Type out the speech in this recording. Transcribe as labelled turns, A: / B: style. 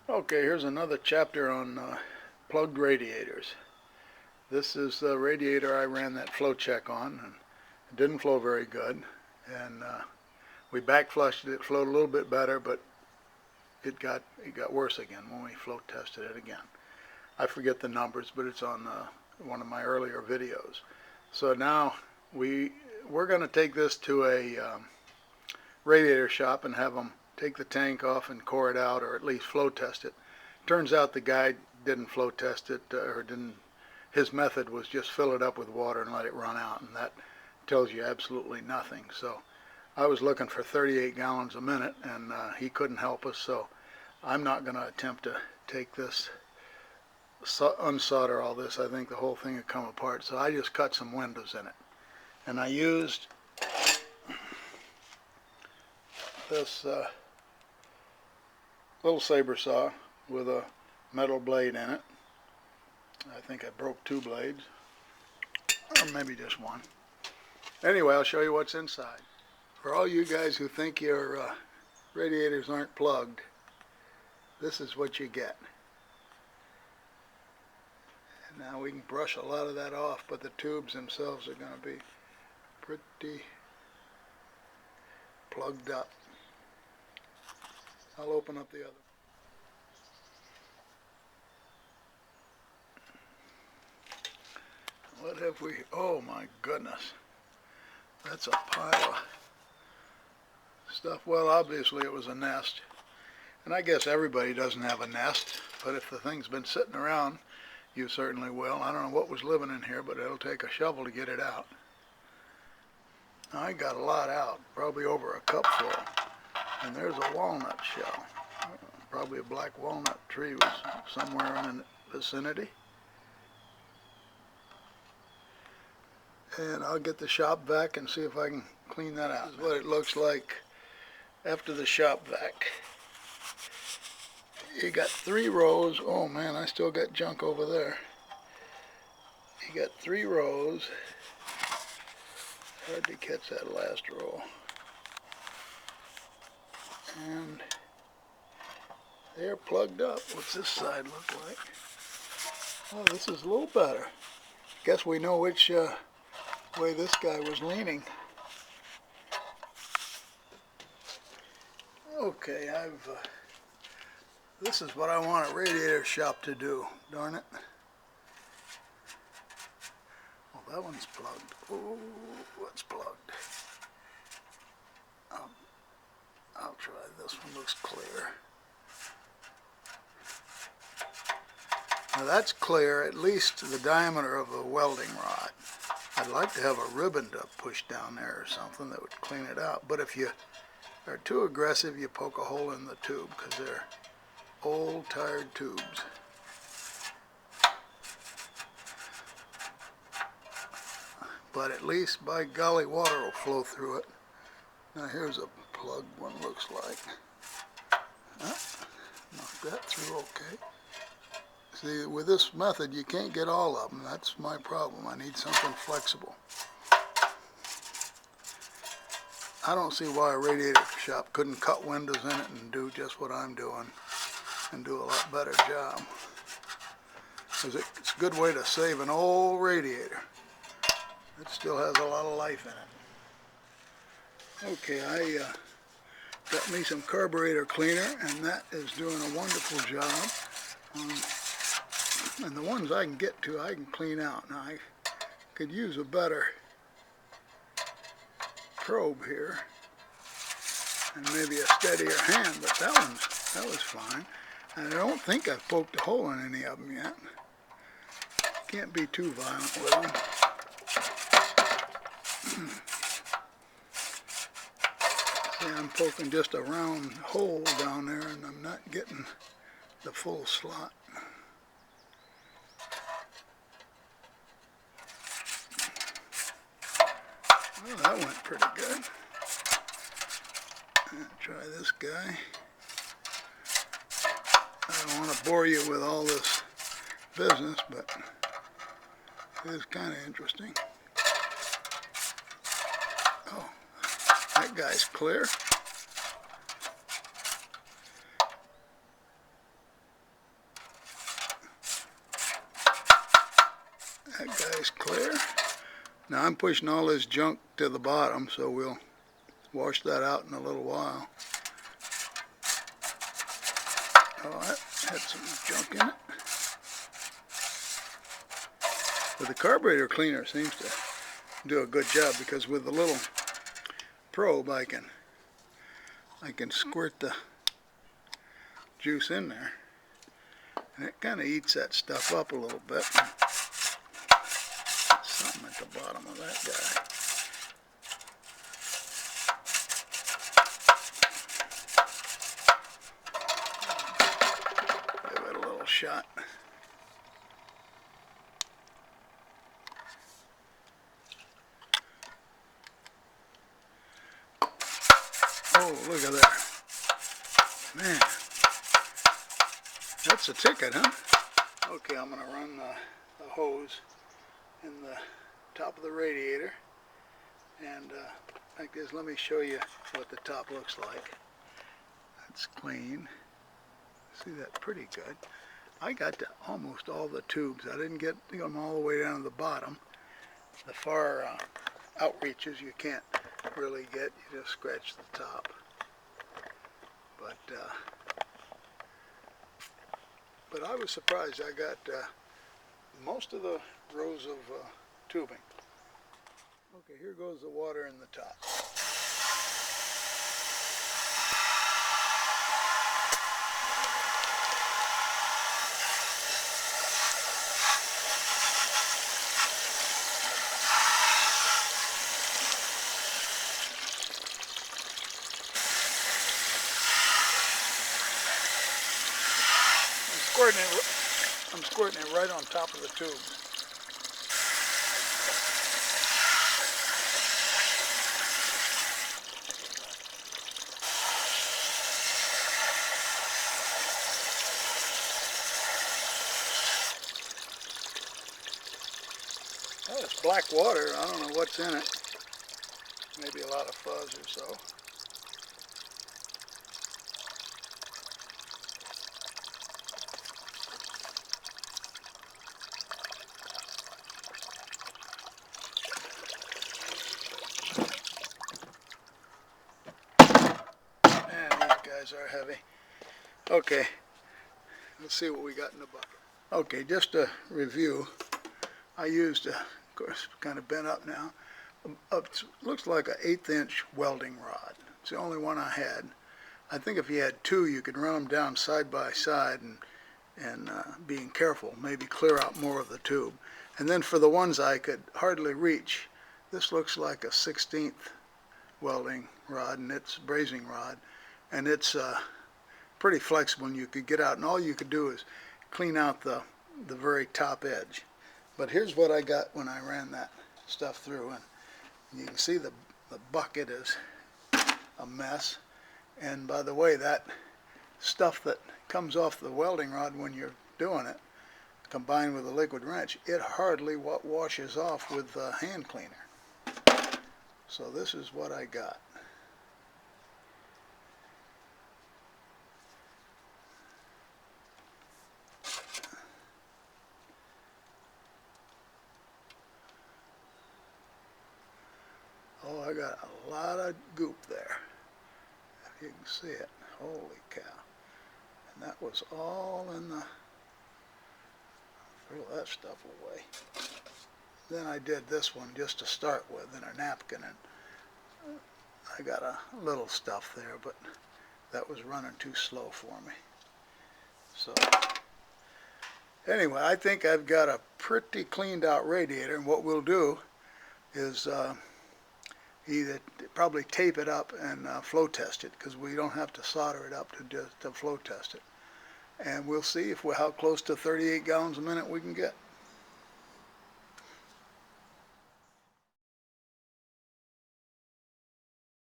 A: Okay, here's another chapter on plugged radiators. This is the radiator I ran that flow check on, and it didn't flow very good. And we back flushed it. It flowed a little bit better, but it got worse again when we flow tested it again. I forget the numbers, but it's on one of my earlier videos. So now we're going to take this to a radiator shop and have them take the tank off and core it out, or at least flow test it. Turns out the guy didn't flow test it, or didn't. His method was just fill it up with water and let it run out, and that tells you absolutely nothing. So I was looking for 38 gallons a minute, and he couldn't help us. So I'm not going to attempt to take this, unsolder all this. I think the whole thing would come apart. So I just cut some windows in it, and I used this little saber saw with a metal blade in it. I think I broke 2 blades, or maybe just one. Anyway, I'll show you what's inside. For all you guys who think your radiators aren't plugged, this is what you get. And now we can brush a lot of that off, but the tubes themselves are going to be pretty plugged up. I'll open up the other. What have we, oh my goodness. That's a pile of stuff. Well, obviously it was a nest. And I guess everybody doesn't have a nest, but if the thing's been sitting around, you certainly will. I don't know what was living in here, but it'll take a shovel to get it out. I got a lot out, probably over a cup full. And there's a walnut shell. Probably a black walnut tree was somewhere in the vicinity. And I'll get the shop vac and see if I can clean that out. This is what it looks like after the shop vac. You got 3 rows. Oh man, I still got junk over there. You got 3 rows. Hard to catch that last row. And they're plugged up. What's this side look like? Oh, this is a little better. Guess we know which way this guy was leaning. Okay, this is what I want a radiator shop to do, darn it. Oh, that one's plugged. Oh, what's plugged? I'll try this one, looks clear. Now that's clear, at least the diameter of a welding rod. I'd like to have a ribbon to push down there or something that would clean it out. But if you are too aggressive, you poke a hole in the tube, because they're old, tired tubes. But at least, by golly, water will flow through it. Now here's a plugged one, looks like. Knock that through okay. See, with this method, you can't get all of them. That's my problem. I need something flexible. I don't see why a radiator shop couldn't cut windows in it and do just what I'm doing and do a lot better job. Because it's a good way to save an old radiator. It still has a lot of life in it. Okay, I got me some carburetor cleaner, and that is doing a wonderful job. And the ones I can get to, I can clean out. Now, I could use a better probe here, and maybe a steadier hand, but that was fine. And I don't think I've poked a hole in any of them yet. Can't be too violent with them. See, I'm poking just a round hole down there, and I'm not getting the full slot. Well, that went pretty good. Try this guy. I don't want to bore you with all this business, but it is kind of interesting. Oh, that guy's clear. nice clear. Now I'm pushing all this junk to the bottom, so we'll wash that out in a little while. Oh, that had some junk in it. But the carburetor cleaner seems to do a good job, because with the little probe I can squirt the juice in there, and it kind of eats that stuff up a little bit. Something at the bottom of that guy. Give it a little shot. Oh, look at that. Man, that's a ticket, huh? Okay, I'm going to run the hose in the top of the radiator, and like this. Let me show you what the top looks like. That's clean. See that pretty good. I got to almost all the tubes. I didn't get them all the way down to the bottom. The far outreaches you can't really get. You just scratch the top. But I was surprised. I got most of the rows of tubing. Okay, here goes the water in the top. I'm squirting it right on top of the tube. Well, it's black water. I don't know what's in it. Maybe a lot of fuzz or so. Are heavy. Okay, let's see what we got in the bucket. Okay, just to review, I used, of course, kind of bent up now. It looks like an 1/8 inch welding rod. It's the only one I had. I think if you had two, you could run them down side by side and being careful, maybe clear out more of the tube. And then for the ones I could hardly reach, this looks like a 1/16 welding rod, and it's brazing rod. And it's pretty flexible, and you could get out, and all you could do is clean out the very top edge. But here's what I got when I ran that stuff through, and you can see the bucket is a mess. And by the way, that stuff that comes off the welding rod when you're doing it, combined with a liquid wrench, it hardly washes off with the hand cleaner. So this is what I got. Oh, I got a lot of goop there, if you can see it. Holy cow. And that was all in the, throw that stuff away. Then I did this one just to start with in a napkin, and I got a little stuff there, but that was running too slow for me. So anyway, I think I've got a pretty cleaned out radiator, and what we'll do is either probably tape it up and flow test it, because we don't have to solder it up to flow test it. And we'll see how close to 38 gallons a minute we can get.